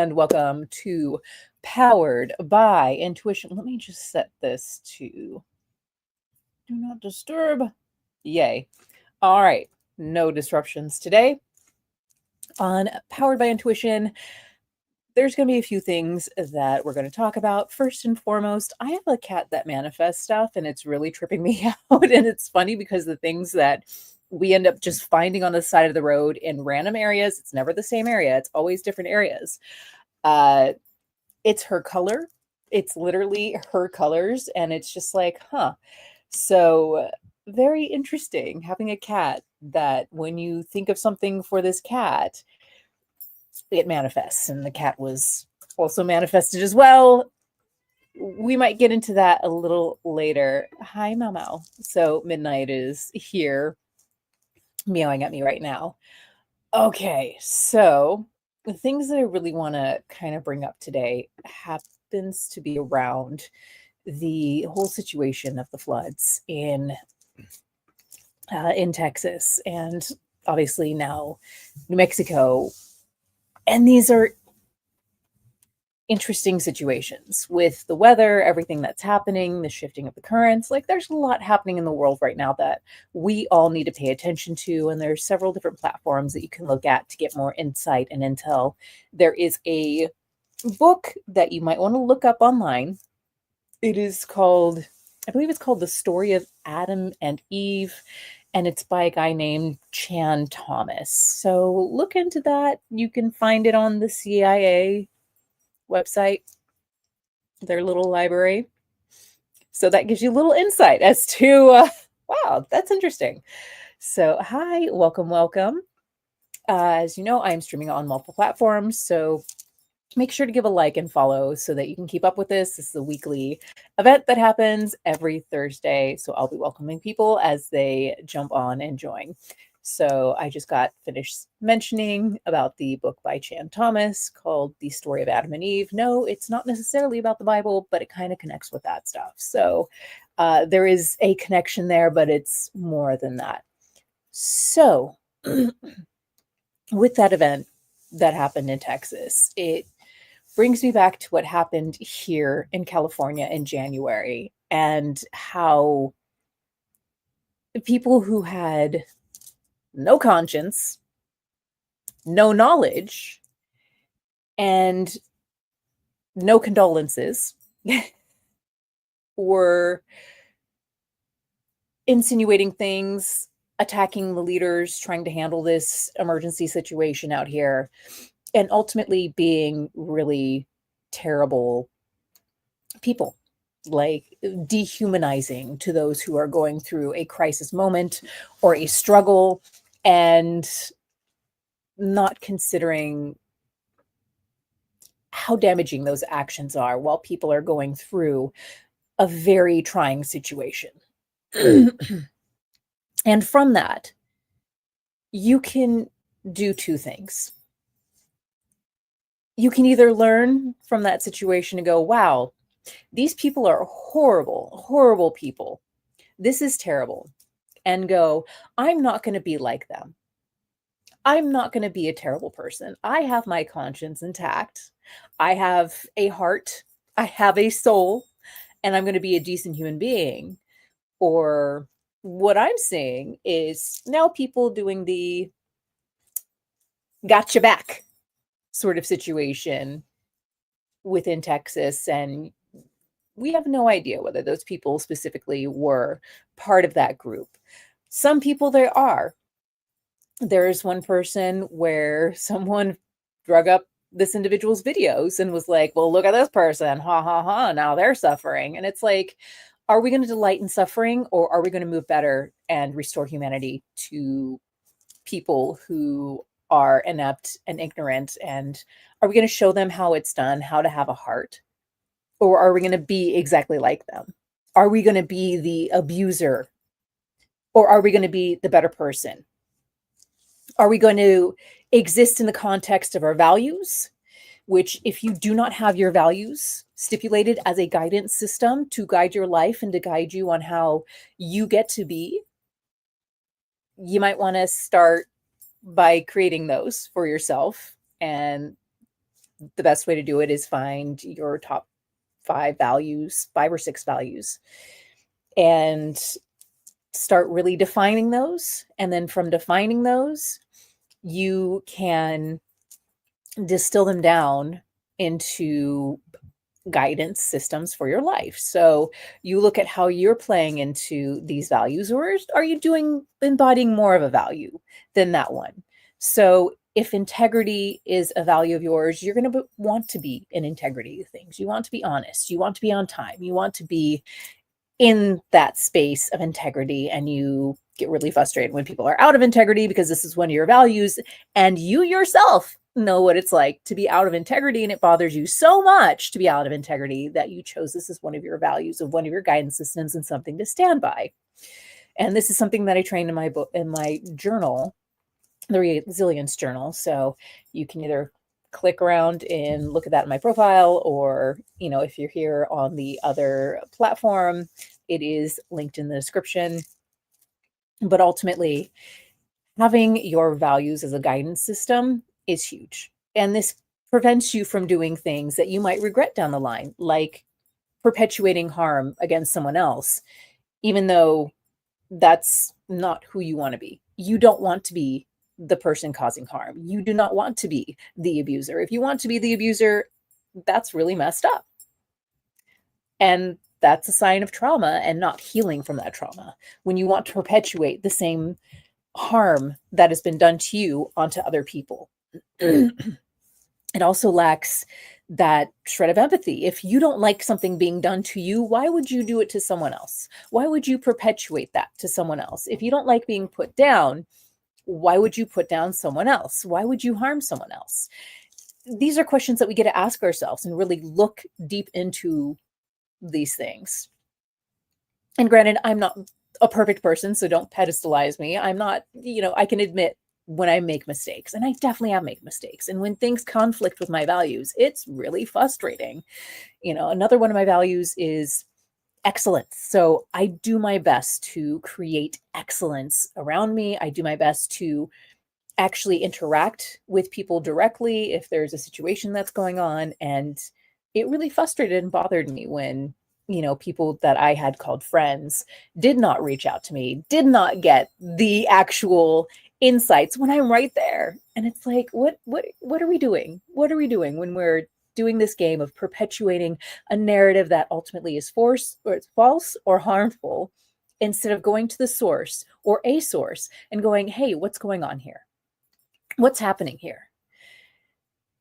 and welcome to Powered by Intuition. Let me just set this to do not disturb. Yay. All right, no disruptions today. On Powered by Intuition, there's going to be a few things that we're going to talk about. First and foremost, I have a cat that manifests stuff, and it's really tripping me out. And it's funny because the things that we end up just finding on the side of the road in random areas, it's never the same area, it's always different areas. It's her color. It's literally her colors. And it's just like, huh. So very interesting having a cat that when you think of something for this cat, it manifests. And the cat was also manifested as well. We might get into that a little later. Hi, Mau Mau. So Midnight is here meowing at me right now. Okay, so the things that I really want to kind of bring up today happens to be around the whole situation of the floods in Texas and obviously now New Mexico. And these are interesting situations with the weather, everything that's happening, the shifting of the currents. Like there's a lot happening in the world right now that we all need to pay attention to. And there's several different platforms that you can look at to get more insight and intel. There is a book that you might want to look up online. It is called, I believe it's called The Story of Adam and Eve. And it's by a guy named Chan Thomas. So look into that. You can find it on the CIA website, their little library. So that gives you a little insight as to, wow, that's interesting. So hi, welcome. As you know, I'm streaming on multiple platforms. So make sure to give a like and follow so that you can keep up with this. This is a weekly event that happens every Thursday. So I'll be welcoming people as they jump on and join. So I just got finished mentioning about the book by Chan Thomas called The Story of Adam and Eve. No, it's not necessarily about the Bible, but it kind of connects with that stuff. So there is a connection there, but it's more than that. So with that event that happened in Texas, it brings me back to what happened here in California in January and how people who had no conscience, no knowledge, and no condolences were insinuating things, attacking the leaders, trying to handle this emergency situation out here, and ultimately being really terrible people, like dehumanizing to those who are going through a crisis moment or a struggle and not considering how damaging those actions are while people are going through a very trying situation. And from that, you can do two things. You can either learn from that situation and go, wow, these people are horrible, horrible people. This is terrible. And go, I'm not going to be like them. I'm not going to be a terrible person. I have my conscience intact. I have a heart. I have a soul. And I'm going to be a decent human being. Or what I'm seeing is now people doing the gotcha back sort of situation within Texas. And we have no idea whether those people specifically were part of that group. Some people there are. There's one person where someone drug up this individual's videos and was like, well, look at this person. Ha, ha, ha. Now they're suffering. And it's like, are we going to delight in suffering, or are we going to move better and restore humanity to people who are inept and ignorant? And are we going to show them how it's done, how to have a heart? Or are we going to be exactly like them? Are we going to be the abuser? Or are we going to be the better person? Are we going to exist in the context of our values? Which, if you do not have your values stipulated as a guidance system to guide your life and to guide you on how you get to be, you might want to start by creating those for yourself and the best way to do it is find your top 5 values, 5 or 6 values, and start really defining those. And then from defining those, you can distill them down into guidance systems for your life. So you look at how you're playing into these values, or are you embodying more of a value than that one? So if integrity is a value of yours, you're going to want to be in integrity of things. You want to be honest. You want to be on time. You want to be in that space of integrity, and you get really frustrated when people are out of integrity because this is one of your values, and you yourself know what it's like to be out of integrity, and it bothers you so much to be out of integrity that you chose this as one of your values, of one of your guidance systems, and something to stand by. And this is something that I trained in my book, in my journal, the Resilience Journal. So you can either click around and look at that in my profile, or, if you're here on the other platform, it is linked in the description. But ultimately, having your values as a guidance system is huge. And this prevents you from doing things that you might regret down the line, like perpetuating harm against someone else, even though that's not who you want to be. You don't want to be the person causing harm. You do not want to be the abuser. If you want to be the abuser, that's really messed up. And that's a sign of trauma and not healing from that trauma. When you want to perpetuate the same harm that has been done to you onto other people. It also lacks that shred of empathy. If you don't like something being done to you, why would you do it to someone else? Why would you perpetuate that to someone else? If you don't like being put down, why would you put down someone else? Why would you harm someone else? These are questions that we get to ask ourselves and really look deep into these things. And granted, I'm not a perfect person, so don't pedestalize me. I'm not, I can admit when I make mistakes, and I definitely have made mistakes. And when things conflict with my values, it's really frustrating. Another one of my values is excellence. So I do my best to create excellence around me. I do my best to actually interact with people directly if there's a situation that's going on. And it really frustrated and bothered me when, people that I had called friends did not reach out to me, did not get the actual insights when I'm right there. And it's like, what are we doing? What are we doing when we're doing this game of perpetuating a narrative that ultimately is false or harmful, instead of going to the source or a source and going, hey, what's going on here? What's happening here?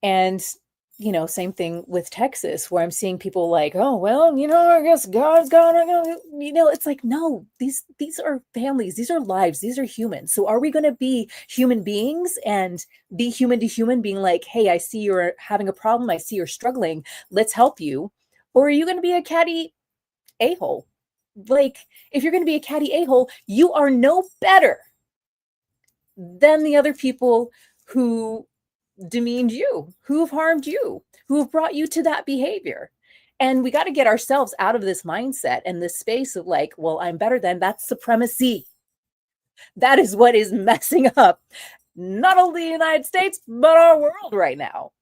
And, same thing with Texas, where I'm seeing people like, oh, well, I guess God's gonna, it's like, no, these are families, these are lives, these are humans. So are we going to be human beings and be human to human, being like, hey, I see you're having a problem, I see you're struggling, let's help you? Or are you going to be a catty a-hole? Like, if you're going to be a catty a-hole, you are no better than the other people who demeaned you, who have harmed you, who have brought you to that behavior. And we got to get ourselves out of this mindset and this space of like, well, I'm better than. That's supremacy. That is what is messing up not only the United States, but our world right now.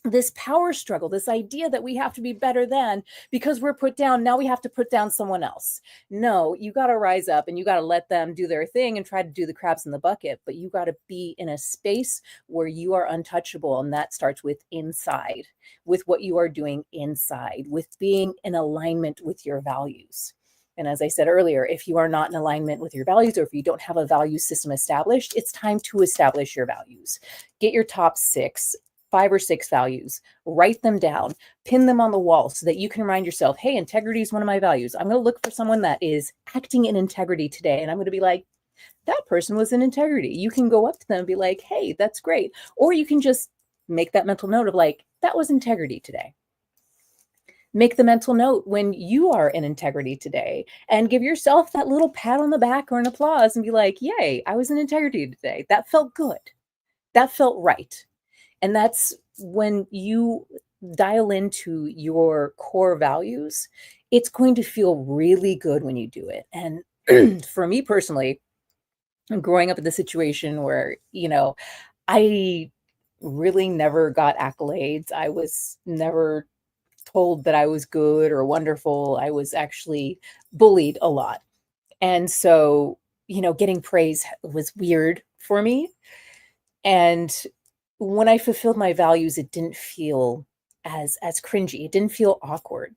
This power struggle, this idea that we have to be better than because we're put down. Now we have to put down someone else. No, you got to rise up and you got to let them do their thing and try to do the crabs in the bucket. But you got to be in a space where you are untouchable. And that starts with inside, with what you are doing inside, with being in alignment with your values. And as I said earlier, if you are not in alignment with your values, or if you don't have a value system established, it's time to establish your values. Get your top 5 or 6 values, write them down, pin them on the wall so that you can remind yourself, hey, integrity is one of my values. I'm going to look for someone that is acting in integrity today. And I'm going to be like, that person was in integrity. You can go up to them and be like, hey, that's great. Or you can just make that mental note of like, that was integrity today. Make the mental note when you are in integrity today, and give yourself that little pat on the back or an applause and be like, yay, I was in integrity today. That felt good. That felt right. And that's when you dial into your core values, it's going to feel really good when you do it. And for me personally, growing up in the situation where, I really never got accolades. I was never told that I was good or wonderful. I was actually bullied a lot. And so, getting praise was weird for me. And when I fulfilled my values, it didn't feel as cringy. It didn't feel awkward.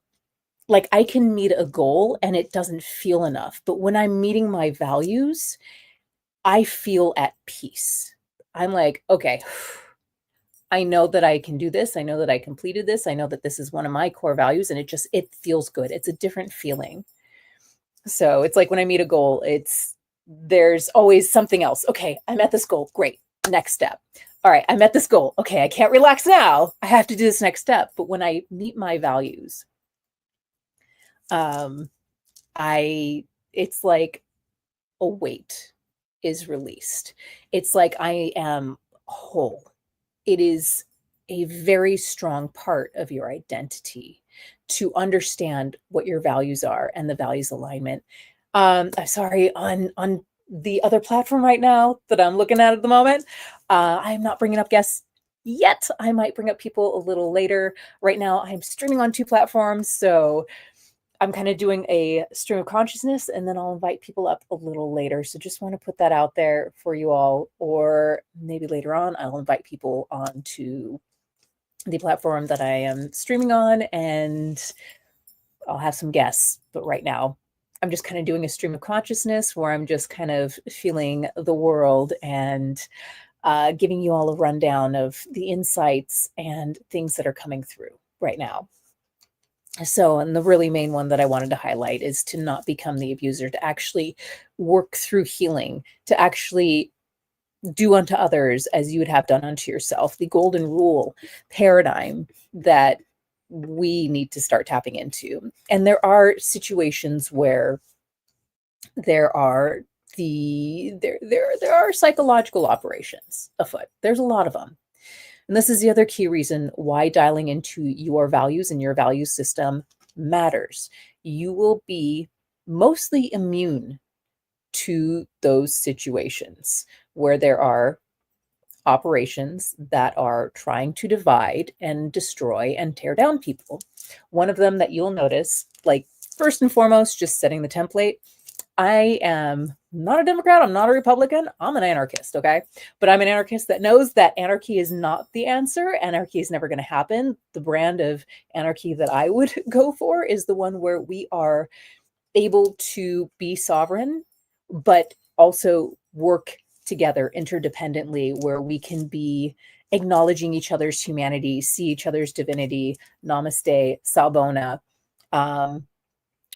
Like I can meet a goal and it doesn't feel enough. But when I'm meeting my values, I feel at peace. I'm like, okay, I know that I can do this. I know that I completed this. I know that this is one of my core values and it feels good. It's a different feeling. So it's like when I meet a goal, there's always something else. Okay, I met this goal. Great. Next step. All right, I met this goal. Okay, I can't relax now. I have to do this next step. But when I meet my values, um, it's like a weight is released. It's like I am whole. It is a very strong part of your identity to understand what your values are and the values alignment. I'm sorry, on the other platform right now that I'm looking at the moment, I'm not bringing up guests yet. I might bring up people a little later. Right now, I'm streaming on 2 platforms, so I'm kind of doing a stream of consciousness, and then I'll invite people up a little later. So just want to put that out there for you all, or maybe later on, I'll invite people onto the platform that I am streaming on, and I'll have some guests. But right now, I'm just kind of doing a stream of consciousness where I'm just kind of feeling the world and giving you all a rundown of the insights and things that are coming through right now. So, and the really main one that I wanted to highlight is to not become the abuser, to actually work through healing, to actually do unto others as you would have done unto yourself. The golden rule paradigm that we need to start tapping into. And there are situations where there are there are psychological operations afoot. There's a lot of them. And this is the other key reason why dialing into your values and your value system matters. You will be mostly immune to those situations where there are operations that are trying to divide and destroy and tear down people. One of them that you'll notice, like first and foremost, just setting the template, I am not a Democrat. I'm not a Republican. I'm an anarchist. Okay. But I'm an anarchist that knows that anarchy is not the answer. Anarchy is never going to happen. The brand of anarchy that I would go for is the one where we are able to be sovereign, but also work together interdependently, where we can be acknowledging each other's humanity, see each other's divinity, namaste, sabona,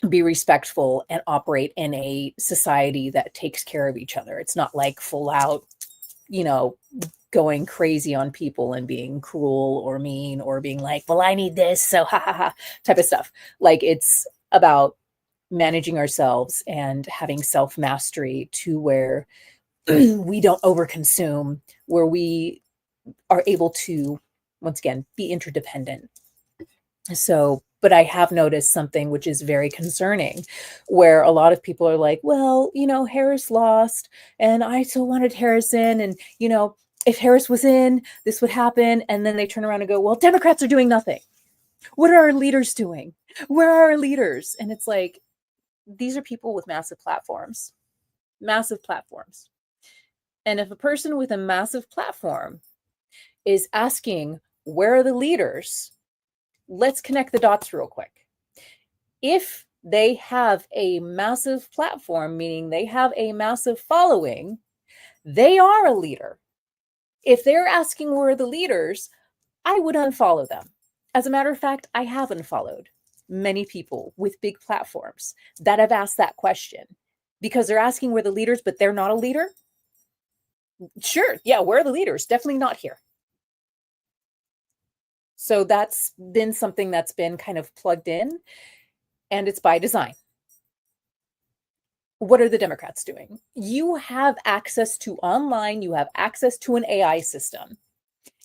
be respectful, and operate in a society that takes care of each other. It's not like full out, going crazy on people and being cruel or mean or being like, well, I need this, so ha ha ha type of stuff. Like it's about managing ourselves and having self-mastery to where we don't overconsume, where we are able to, once again, be interdependent. So, but I have noticed something which is very concerning, where a lot of people are like, well, Harris lost and I still wanted Harris in. And, if Harris was in, this would happen. And then they turn around and go, well, Democrats are doing nothing. What are our leaders doing? Where are our leaders? And it's like, these are people with massive platforms, massive platforms. And if a person with a massive platform is asking, where are the leaders? Let's connect the dots real quick. If they have a massive platform, meaning they have a massive following, they are a leader. If they're asking where are the leaders, I would unfollow them. As a matter of fact, I have unfollowed many people with big platforms that have asked that question because they're asking where the leaders, but they're not a leader. Sure. Yeah. Where are the leaders? Definitely not here. So that's been something that's been kind of plugged in, and it's by design. What are the Democrats doing? You have access to online, you have access to an AI system.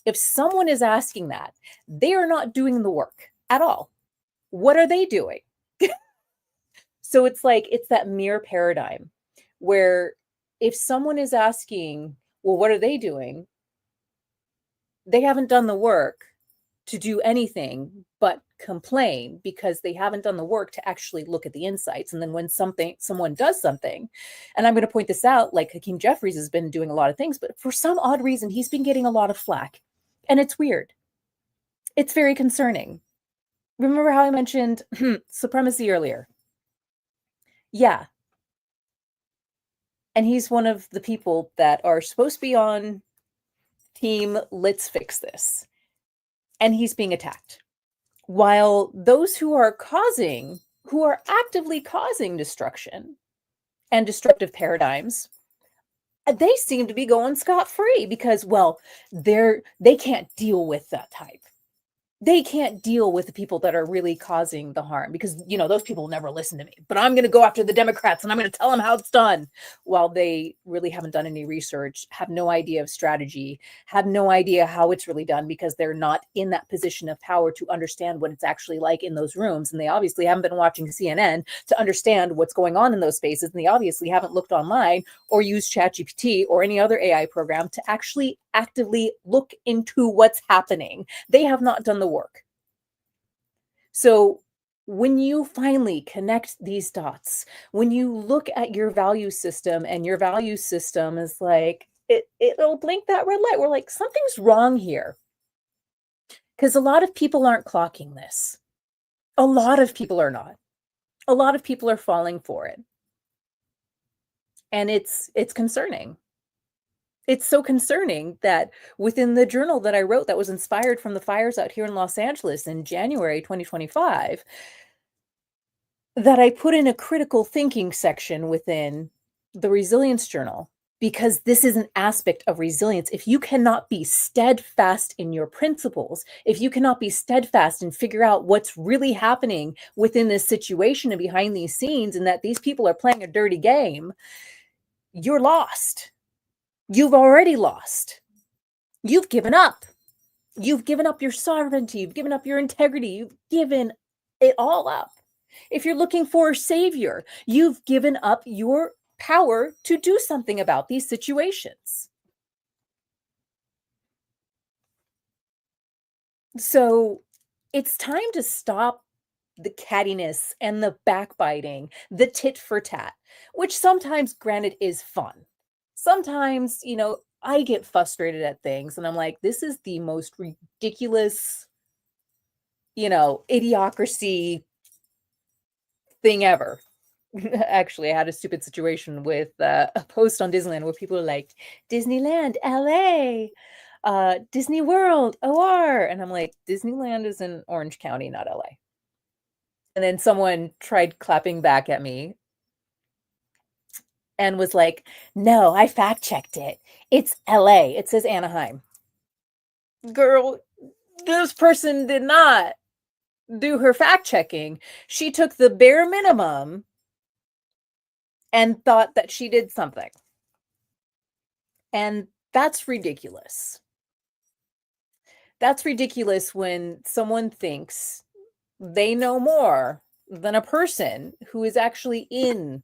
If someone is asking that, they are not doing the work at all. What are they doing? So it's like, it's that mirror paradigm where if someone is asking, well, what are they doing? they haven't done the work to do anything but complain because they haven't done the work to actually look at the insights. And then when someone does something, and I'm going to point this out, like Hakeem Jeffries has been doing a lot of things, but for some odd reason, he's been getting a lot of flack. And it's weird. It's very concerning. Remember how I mentioned supremacy earlier? Yeah. And he's one of the people that are supposed to be on team, let's fix this. And he's being attacked. While those who are actively causing destruction and destructive paradigms, they seem to be going scot-free because, well, they can't deal with that type. They can't deal with the people that are really causing the harm because, those people never listen to me. But I'm going to go after the Democrats and I'm going to tell them how it's done, while they really haven't done any research, have no idea of strategy, have no idea how it's really done because they're not in that position of power to understand what it's actually like in those rooms. And they obviously haven't been watching CNN to understand what's going on in those spaces. And they obviously haven't looked online or used ChatGPT or any other AI program to actually actively look into what's happening. They have not done the work. So when you finally connect these dots, when you look at your value system and your value system is like, it'll blink that red light. We're like, something's wrong here. Because a lot of people aren't clocking this. A lot of people are not. A lot of people are falling for it. And it's concerning. It's so concerning that within the journal that I wrote that was inspired from the fires out here in Los Angeles in January 2025, that I put in a critical thinking section within the resilience journal, because this is an aspect of resilience. If you cannot be steadfast in your principles, if you cannot be steadfast and figure out what's really happening within this situation and behind these scenes, and that these people are playing a dirty game, you're lost. You've already lost. You've given up. You've given up your sovereignty. You've given up your integrity. You've given it all up. If you're looking for a savior, you've given up your power to do something about these situations. So it's time to stop the cattiness and the backbiting, the tit for tat, which sometimes, granted, is fun. Sometimes, I get frustrated at things and I'm like, this is the most ridiculous, idiocracy thing ever. Actually, I had a stupid situation with a post on Disneyland where people are like, Disneyland, LA, Disney World, OR. And I'm like, Disneyland is in Orange County, not LA. And then someone tried clapping back at me and was like, no, I fact checked it. It's LA. It says Anaheim. Girl, this person did not do her fact checking. She took the bare minimum and thought that she did something. And that's ridiculous. That's ridiculous when someone thinks they know more than a person who is actually in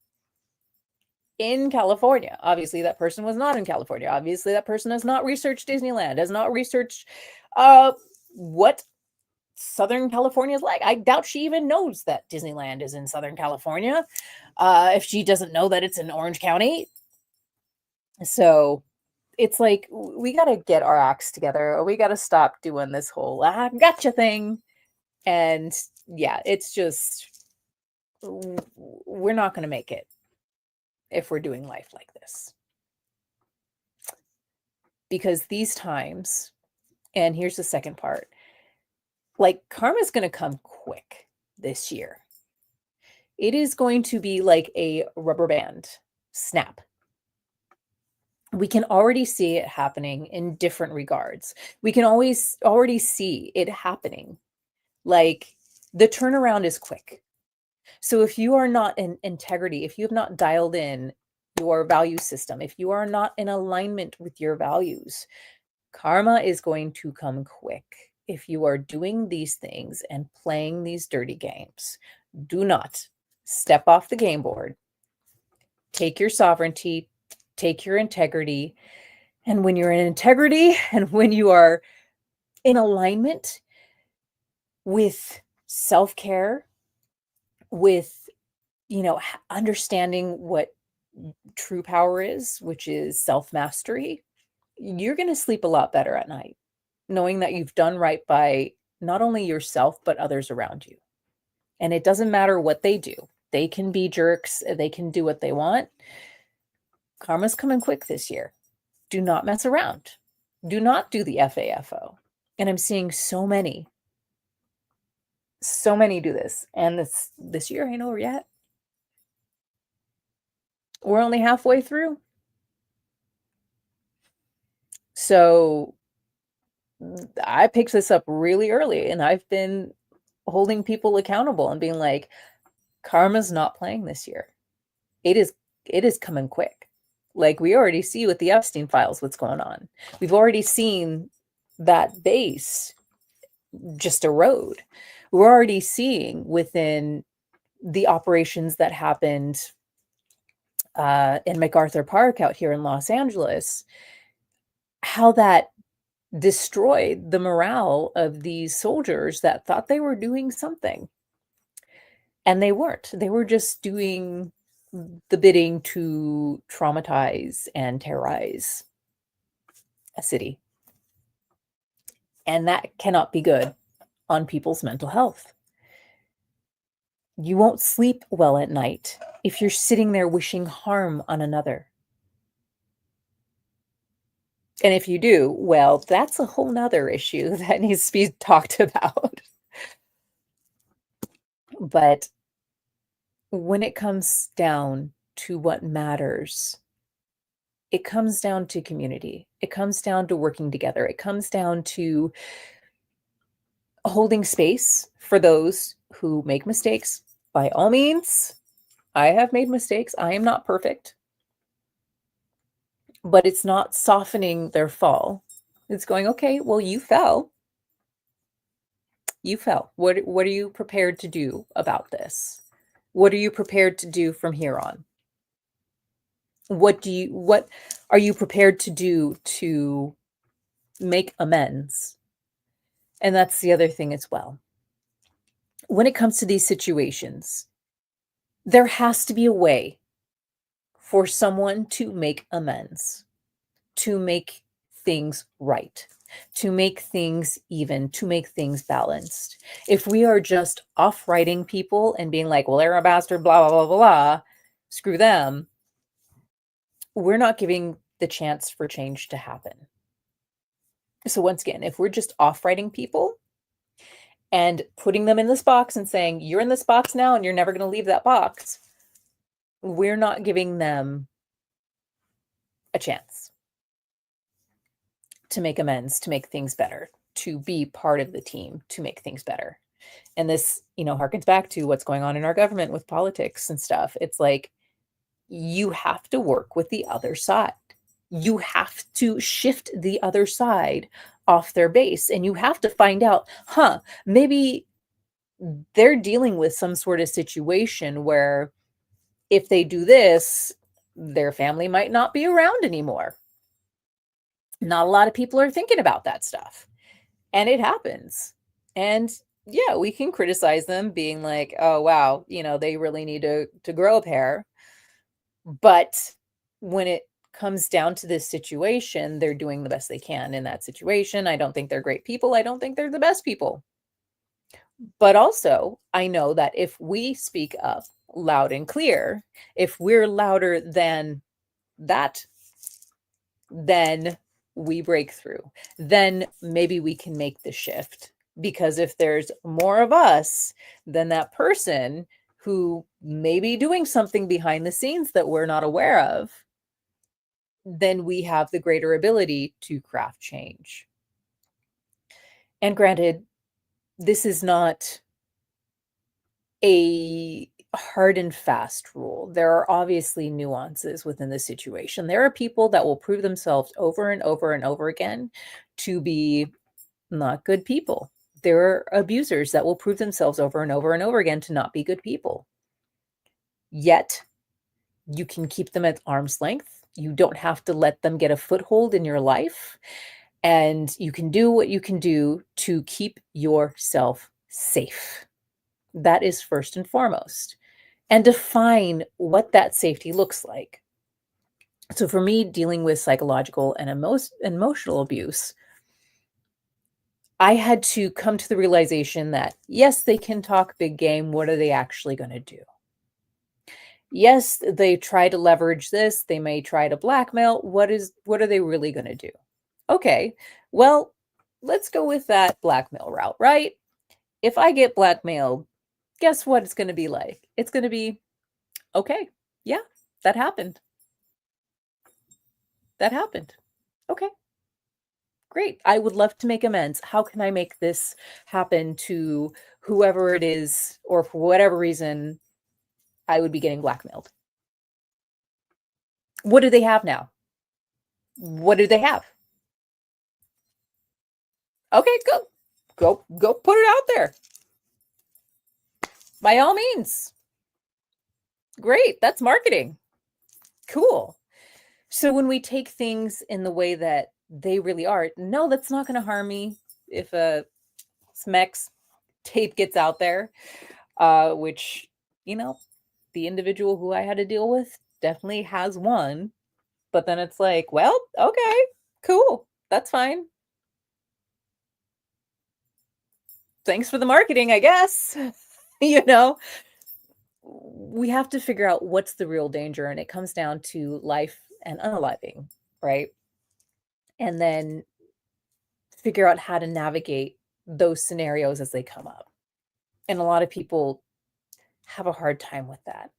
California. Obviously, that person was not in California. Obviously, that person has not researched Disneyland, has not researched what Southern California is like. I doubt she even knows that Disneyland is in Southern California, if she doesn't know that it's in Orange County. So it's like, we got to get our acts together, or we got to stop doing this whole gotcha thing. And yeah, it's just, we're not going to make it if we're doing life like this. Because these times, and here's the second part, like, karma's going to come quick this year. It is going to be like a rubber band snap. We can already see it happening in different regards. We can already see it happening. Like, the turnaround is quick. So if you are not in integrity, if you have not dialed in your value system, if you are not in alignment with your values, karma is going to come quick. If you are doing these things and playing these dirty games, do not step off the game board. Take your sovereignty, take your integrity. And when you're in integrity and when you are in alignment with self-care, with, understanding what true power is, which is self-mastery, you're going to sleep a lot better at night, knowing that you've done right by not only yourself, but others around you. And it doesn't matter what they do. They can be jerks. They can do what they want. Karma's coming quick this year. Do not mess around. Do not do the FAFO. And I'm seeing so many do this. And this year ain't over yet. We're only halfway through. So I picked this up really early, and I've been holding people accountable and being like, karma's not playing this year. It is coming quick. Like, we already see with the Epstein files what's going on. We've already seen that base just erode. We're already seeing within the operations that happened in MacArthur Park out here in Los Angeles, how that destroyed the morale of these soldiers that thought they were doing something. And they weren't. They were just doing the bidding to traumatize and terrorize a city. And that cannot be good on people's mental health. You won't sleep well at night if you're sitting there wishing harm on another. And if you do, well, that's a whole nother issue that needs to be talked about. But when it comes down to what matters, it comes down to community. It comes down to working together. It comes down to holding space for those who make mistakes. By all means, I have made mistakes. I am not perfect. But it's not softening their fall. It's going, okay, well, you fell. You fell. What are you prepared to do about this? What are you prepared to do from here on? What are you prepared to do to make amends? And that's the other thing as well. When it comes to these situations, there has to be a way for someone to make amends, to make things right, to make things even, to make things balanced. If we are just off-writing people and being like, well, they're a bastard, blah, blah, blah, blah, screw them, we're not giving the chance for change to happen. So once again, if we're just off-writing people and putting them in this box and saying, you're in this box now and you're never going to leave that box, we're not giving them a chance to make amends, to make things better, to be part of the team, to make things better. And this, harkens back to what's going on in our government with politics and stuff. It's like, you have to work with the other side. You have to shift the other side off their base. And you have to find out, maybe they're dealing with some sort of situation where if they do this, their family might not be around anymore. Not a lot of people are thinking about that stuff. And it happens. And yeah, we can criticize them being like, oh, wow, they really need to grow a pair. But when it comes down to this situation, they're doing the best they can in that situation. I don't think they're great people. I don't think they're the best people. But also, I know that if we speak up loud and clear, if we're louder than that, then we break through. Then maybe we can make the shift. Because if there's more of us than that person who may be doing something behind the scenes that we're not aware of, then we have the greater ability to craft change. And granted, this is not a hard and fast rule. There are obviously nuances within the situation. There are people that will prove themselves over and over and over again to be not good people. There are abusers that will prove themselves over and over and over again to not be good people. Yet, you can keep them at arm's length. You don't have to let them get a foothold in your life. And you can do what you can do to keep yourself safe. That is first and foremost. And define what that safety looks like. So for me, dealing with psychological and emotional abuse, I had to come to the realization that, yes, they can talk big game. What are they actually going to do? Yes, they try to leverage this. They may try to blackmail. What are they really going to do? Okay, well, let's go with that blackmail route, right? If I get blackmailed, guess what it's going to be like? It's going to be, okay, yeah, that happened. That happened. Okay, great. I would love to make amends. How can I make this happen to whoever it is, or for whatever reason I would be getting blackmailed? What do they have now? What do they have? Okay, go put it out there. By all means. Great. That's marketing. Cool. So when we take things in the way that they really are, no, that's not going to harm me if a Smex tape gets out there, which, you know, the individual who I had to deal with definitely has one. But then it's like, well, okay, cool. That's fine. Thanks for the marketing, I guess. You know, we have to figure out what's the real danger, and it comes down to life and unaliving, right? And then figure out how to navigate those scenarios as they come up. And a lot of people have a hard time with that.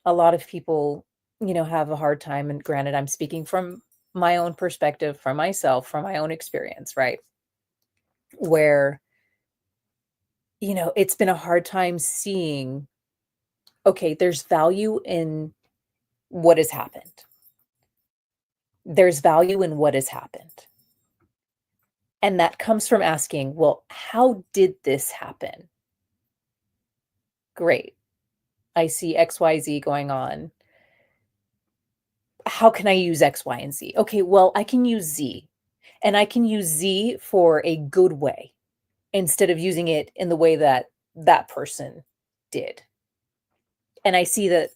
A lot of people, have a hard time, and granted, I'm speaking from my own perspective, from myself, from my own experience, right? Where, it's been a hard time seeing, okay, there's value in what has happened. There's value in what has happened. And that comes from asking, well, how did this happen? Great. I see XYZ going on. How can I use X, Y, and Z? Okay, well, I can use Z, and I can use Z for a good way instead of using it in the way that that person did. And I see that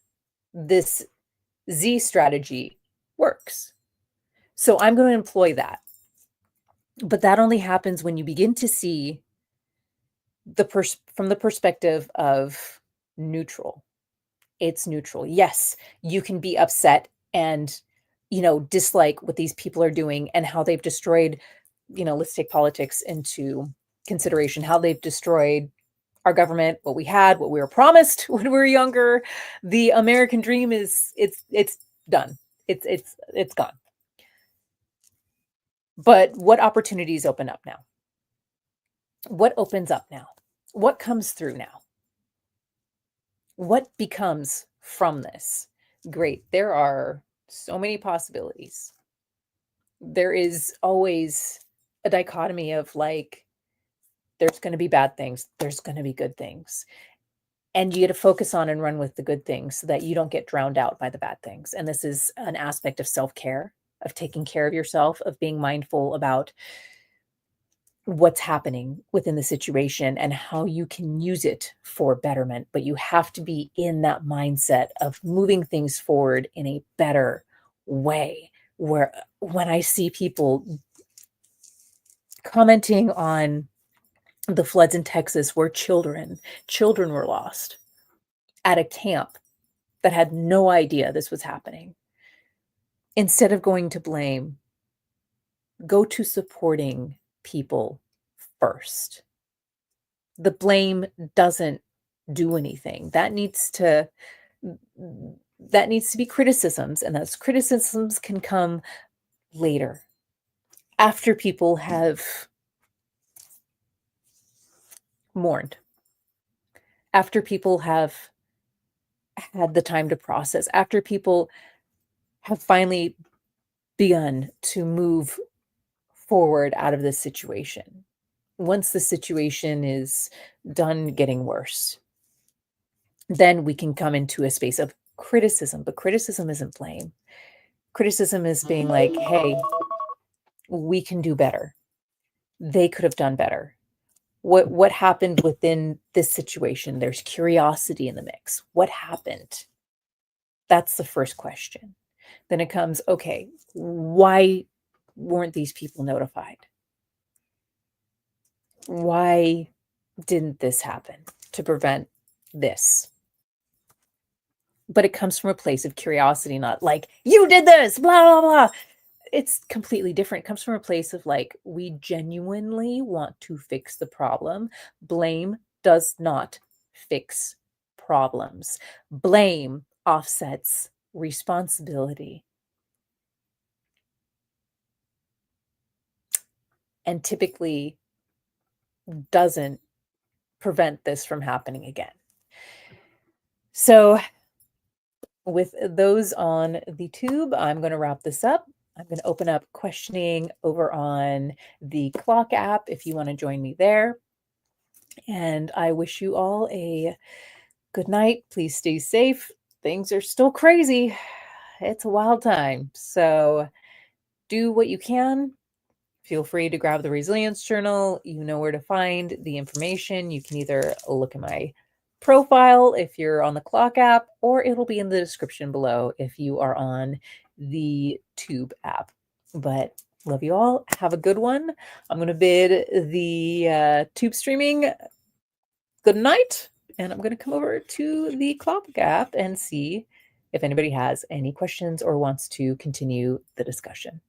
this Z strategy works. So I'm going to employ that. But that only happens when you begin to see from the perspective of neutral. It's neutral. Yes, you can be upset and, dislike what these people are doing and how they've destroyed, let's take politics into consideration, how they've destroyed our government, what we had, what we were promised when we were younger. The American dream it's done. It's gone. But what opportunities open up now? What opens up now? What comes through now? What becomes from this? Great. There are so many possibilities. There is always a dichotomy of like, there's going to be bad things, there's going to be good things. And you get to focus on and run with the good things so that you don't get drowned out by the bad things. And this is an aspect of self-care, of taking care of yourself, of being mindful about what's happening within the situation and how you can use it for betterment. But you have to be in that mindset of moving things forward in a better way. Where when I see people commenting on the floods in Texas where children were lost at a camp that had no idea this was happening, instead of going to blame, go to supporting people first. The blame doesn't do anything. That needs to be criticisms, and those criticisms can come later, after people have mourned, after people have had the time to process, after people have finally begun to move forward out of this situation. Once the situation is done getting worse, then we can come into a space of criticism. But criticism isn't blame. Criticism is being like, hey, We can do better. They could have done better. What happened within this situation? There's curiosity in the mix. What happened? That's the first question. Then it comes, okay, why weren't these people notified? Why didn't this happen to prevent this? But it comes from a place of curiosity, not like, you did this, blah, blah, blah. It's completely different. It comes from a place of like, we genuinely want to fix the problem. Blame does not fix problems. Blame offsets responsibility and typically doesn't prevent this from happening again. So, with those on the tube, I'm going to wrap this up. I'm going to open up questioning over on the Clock app if you want to join me there. And I wish you all a good night. Please stay safe. Things are still crazy. It's a wild time. So do what you can. Feel free to grab the Resilience Journal. You know where to find the information. You can either look at my profile if you're on the Clock app, or it'll be in the description below if you are on the Tube app. But love you all. Have a good one. I'm going to bid the Tube streaming good night, and I'm going to come over to the Clock app and see if anybody has any questions or wants to continue the discussion.